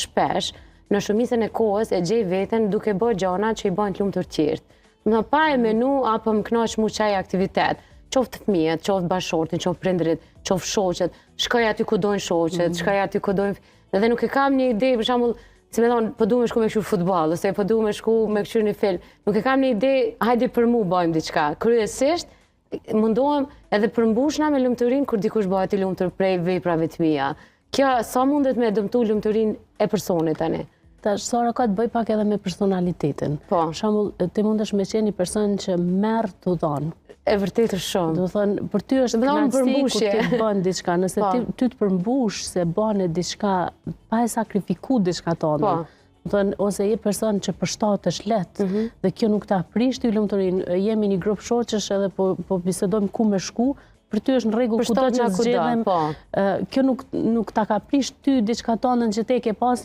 shpesh në shumicën e kohës e gjej veten duke bërë gjëra që i bën të lumtur të tjerë. Më pa e menu apo më kënaq mu çaj aktivitet. Qoftë fëmijët, qoftë bashortin, qoftë prindërit, qoftë shoqet, shkoj aty ku dojnë shoqet, shkoj aty ku dojnë. Dhe nuk e kam një ide, për shembull, si më thon, po duam me shku me kështu futboll, ose po duam me shku me kështu një film. Nuk e kam një ide, hajde për mu bëjmë diçka. Kryesisht mundohem edhe përmbushna me lumturinë kur dikush bëhet i lumtur prej veprave të mia. Kjo sa mundet me dëmtu lumturinë e personit tani. Tash Sara ka të bëj pak edhe me personalitetin. Po. Për shembull, ti mundesh me qenë një person që merr të dhon. E vërtetë shumë. Do thënë, për ty është kënaqësi kur ti bën diçka, nëse ty të përmbush se bën diçka pa e sakrifikuar diçka tonë. Do thënë, ose je person që përshtatesh lehtë dhe kjo nuk ta prish ty lumturinë. Jemi një grup shoqësh edhe po bisedojmë ku me shku. Për ty është në rregull kudo që zgjedhem. Kjo nuk ta ka prish ty diçka tonën që te ke pas